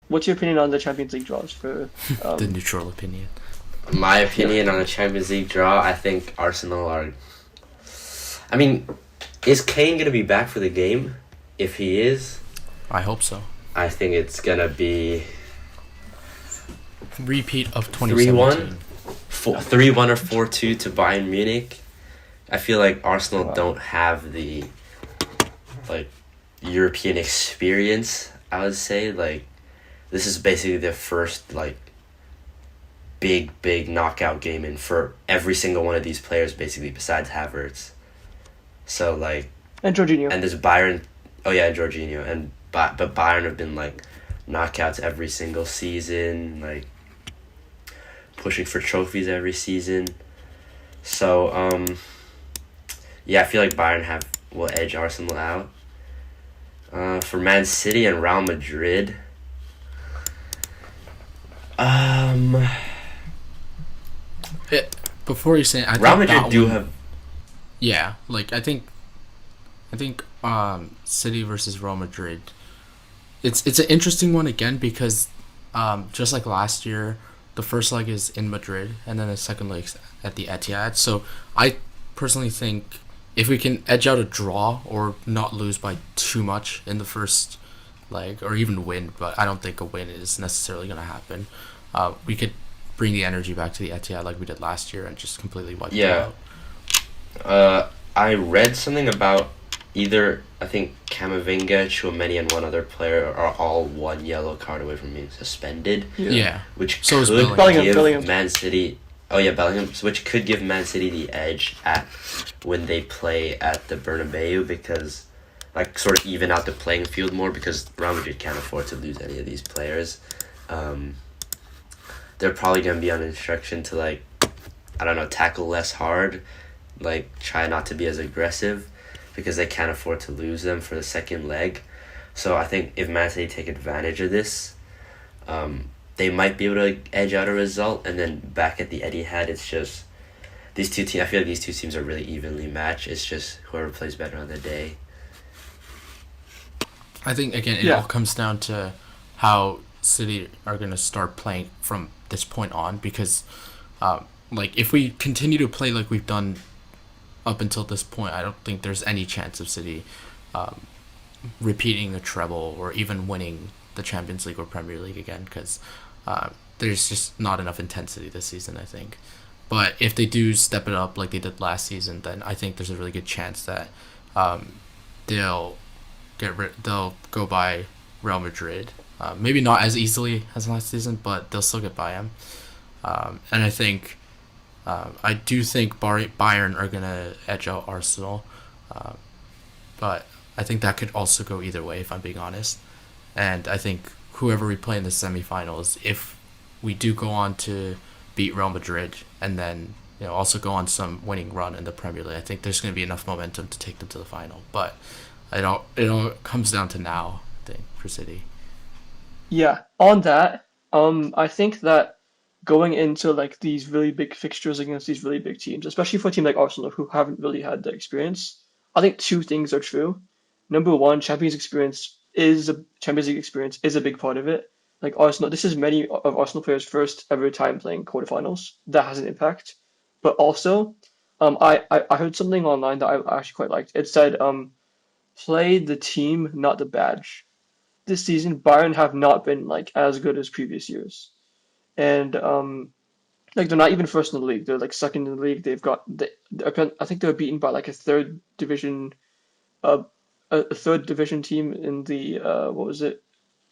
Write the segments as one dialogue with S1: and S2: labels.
S1: What's your opinion on the Champions League draws for?
S2: The neutral opinion.
S3: My opinion on the Champions League draw, I think Arsenal are... I mean, is Kane going to be back for the game? If he is...
S2: I hope so.
S3: I think it's going to be...
S2: Repeat of 2017.
S3: 3-1 or 4-2 to Bayern Munich. I feel like Arsenal don't have the European experience, I would say. This is basically their first big knockout game in for every single one of these players, basically, besides Havertz. So
S1: and Jorginho.
S3: And there's Bayern. Oh yeah, and Jorginho. But Bayern have been knockouts every single season, pushing for trophies every season. So yeah, I feel like Bayern will edge Arsenal out. For Man City and Real Madrid,
S2: before you say it,
S3: Real Madrid do have...
S2: Yeah, I think City versus Real Madrid, it's an interesting one again because just like last year, the first leg is in Madrid and then the second leg's at the Etihad. So I personally think if we can edge out a draw or not lose by too much in the first leg or even win, but I don't think a win is necessarily going to happen, we could bring the energy back to the Etihad like we did last year and just completely wipe it out.
S3: I read something about either, I think Camavinga, Tchouaméni, and one other player are all one yellow card away from being suspended.
S2: Yeah.
S3: Which
S2: so
S3: could
S1: Bellingham.
S3: give Man City... Oh yeah, Bellingham. Which could give Man City the edge when they play at the Bernabeu because... sort of even out the playing field more because Real Madrid can't afford to lose any of these players. They're probably going to be on instruction to, tackle less hard, try not to be as aggressive because they can't afford to lose them for the second leg. So I think if Man City take advantage of this, they might be able to edge out a result. And then back at the Etihad, it's just these two teams. I feel like these two teams are really evenly matched. It's just whoever plays better on the day.
S2: I think, again, it all comes down to how City are going to start playing from this point on because, if we continue to play like we've done up until this point, I don't think there's any chance of City repeating the treble or even winning the Champions League or Premier League again because there's just not enough intensity this season, I think. But if they do step it up like they did last season, then I think there's a really good chance that they'll go by Real Madrid. Maybe not as easily as last season, but they'll still get by them. And I think I do think Bayern are gonna edge out Arsenal, but I think that could also go either way if I'm being honest. And I think whoever we play in the semifinals, if we do go on to beat Real Madrid and then also go on some winning run in the Premier League, I think there's going to be enough momentum to take them to the final. But it all comes down to now, I think, for City.
S1: Yeah, on that, I think that going into these really big fixtures against these really big teams, especially for a team like Arsenal who haven't really had the experience, I think two things are true. Number one, Champions League experience is a big part of it. Arsenal, this is many of Arsenal players' first ever time playing quarterfinals. That has an impact. But also, I heard something online that I actually quite liked. It said, play the team, not the badge. This season, Bayern have not been as good as previous years, and they're not even first in the league. They're second in the league. I think they were beaten by a third division team in the what was it,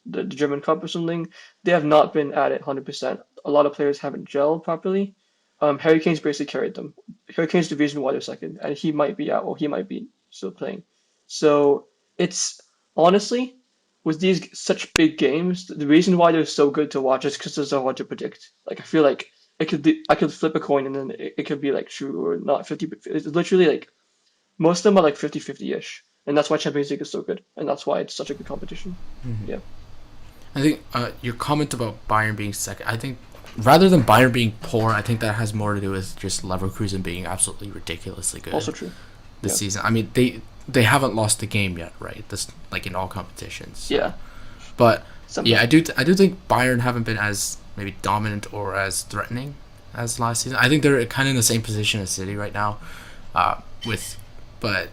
S1: the German Cup or something. They have not been at it 100%. A lot of players haven't gelled properly. Harry Kane's basically carried them. Harry Kane's the reason why they're second, and he might be out or he might be still playing. So it's honestly, with these such big games, the reason why they're so good to watch is because they're so hard to predict. I feel like I could flip a coin and then it could be true or not 50. It's literally most of them are 50-50-ish, and that's why Champions League is so good, and that's why it's such a good competition.
S2: Mm-hmm.
S1: Yeah.
S2: I think your comment about Bayern being second, I think rather than Bayern being poor, I think that has more to do with just Leverkusen being absolutely ridiculously good.
S1: Also true.
S2: This season. I mean, they haven't lost a game yet, right? This in all competitions.
S1: Yeah.
S2: But Yeah,
S1: somehow.
S2: I do think Bayern haven't been as maybe dominant or as threatening as last season. I think they're kind of in the same position as City right now. With, but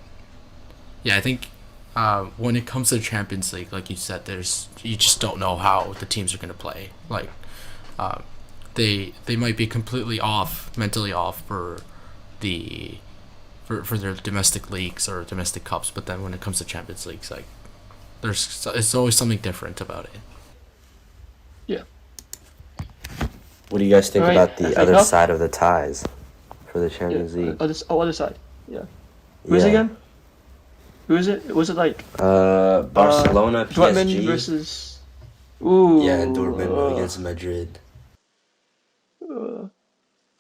S2: yeah, I think when it comes to the Champions League, like you said, you just don't know how the teams are going to play. Like, uh, they might be completely off, mentally off the for their domestic leagues or domestic cups, but then when it comes to Champions Leagues, like it's always something different about it.
S1: Yeah.
S3: What do you guys think
S1: All right,
S3: about the
S1: FA
S3: other
S1: Cup.
S3: side of the ties for the
S1: Yeah.
S3: Champions League?
S1: Other side. Yeah. Who is it
S3: Yeah.
S1: again? Who is it? Was it like
S3: Barcelona,
S1: Dortmund
S3: PSG.
S1: versus? Ooh.
S3: Yeah, and Dortmund against Madrid.
S1: Uh,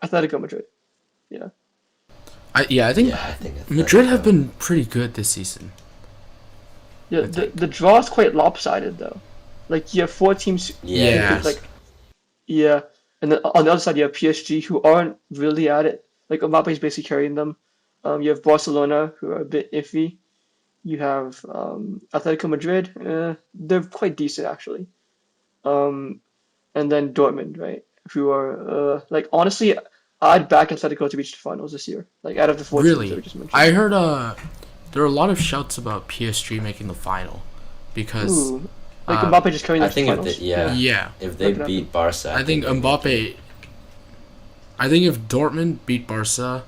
S1: Atletico Madrid. Yeah.
S2: I think
S3: Yeah, I think
S2: Madrid have
S3: Atletico.
S2: been pretty good this season.
S1: Yeah.
S2: I think.
S1: The draw is quite lopsided though. Like you have four teams
S3: Yeah,
S1: who
S3: it
S2: Yeah.
S1: could
S3: is.
S1: like yeah, and then on the other side you have PSG who aren't really at it. Like Mbappe's basically carrying them. You have Barcelona who are a bit iffy. You have Atletico Madrid. They're quite decent actually. Um, and then Dortmund, right? Who are like honestly, I'd back Atletico to reach the finals this year. Like out of the four teams that we
S2: Really,
S1: just mentioned.
S2: I heard there are a lot of shouts about PSG making the final because
S1: Ooh, like
S2: uh
S1: Mbappe just carrying
S3: I
S1: them to the
S3: think if
S1: finals.
S3: they, yeah,
S2: yeah,
S3: if they
S1: That could
S3: beat Barca,
S2: I think
S3: they make it.
S2: Mbappe. I think if Dortmund beat Barca,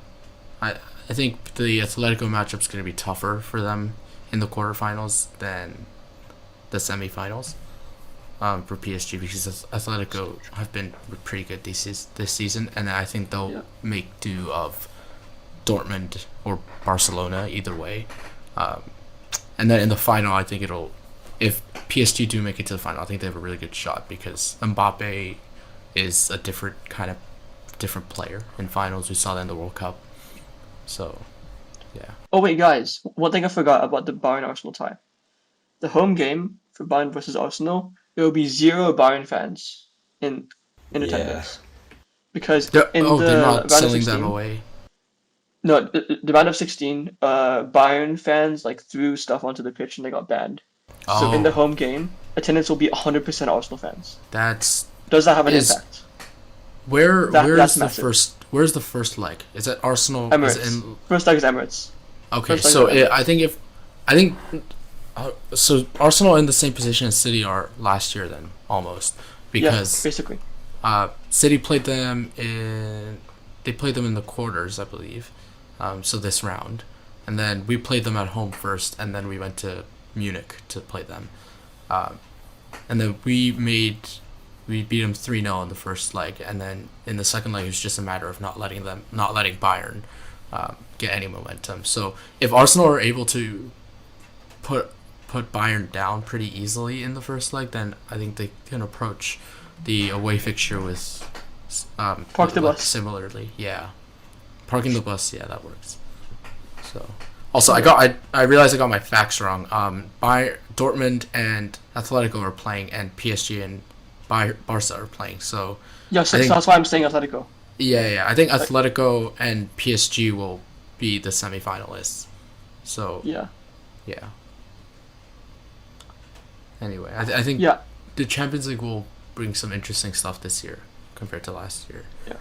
S2: I think the Atletico matchup's going to be tougher for them in the quarterfinals than the semifinals. For PSG because Atletico have been pretty good this season, and I think they'll
S1: Yeah.
S2: make do of Dortmund or Barcelona either way. Um, and then in the final, I think if PSG do make it to the final, I think they have a really good shot because Mbappe is a different player in finals. We saw that in the World Cup. So yeah.
S1: Oh wait, guys, one thing I forgot about the Bayern Arsenal tie. The home game for Bayern versus Arsenal, there will be zero Bayern fans in
S3: Yeah,
S1: attendance because in
S2: They're
S1: the
S2: not
S1: round of
S2: selling them
S1: 16,
S2: away.
S1: no, the round of 16, Bayern fans like threw stuff onto the pitch and they got banned. So in the
S2: Oh,
S1: home game, attendance will be 100% Arsenal fans.
S2: that's
S1: Does that have an
S2: is
S1: impact? That's massive.
S2: Where's the first leg? Is it Arsenal? Is it
S1: Emirates.
S2: in?
S1: First leg is Emirates.
S2: Okay,
S1: First leg is
S2: so
S1: Emirates.
S2: I think so. Arsenal in the same position as City are last year then almost
S1: Yeah,
S2: because
S1: basically.
S2: City played them in they played them in the quarters I believe, so this round, and then we played them at home first, and then we went to Munich to play them, um, and then we beat them 3-0 in the first leg, and then in the second leg it was just a matter of not letting Bayern get any momentum. So if Arsenal are able to put Bayern down pretty easily in the first leg, then I think they can approach the away fixture with
S1: Park the
S2: like
S1: bus.
S2: similarly. Yeah, parking the bus. Yeah, that works. So also I realized I got my facts wrong. Dortmund and Atletico are playing, and PSG and Barca are playing. So
S1: Yeah,
S2: I
S1: so
S2: think
S1: that's why I'm saying Atletico.
S2: yeah, I think
S1: Like,
S2: Atletico and PSG will be the semifinalists. So
S1: yeah,
S2: yeah. Anyway, I think
S1: yeah.
S2: the Champions League will bring some interesting stuff this year compared to last year.
S1: Yeah.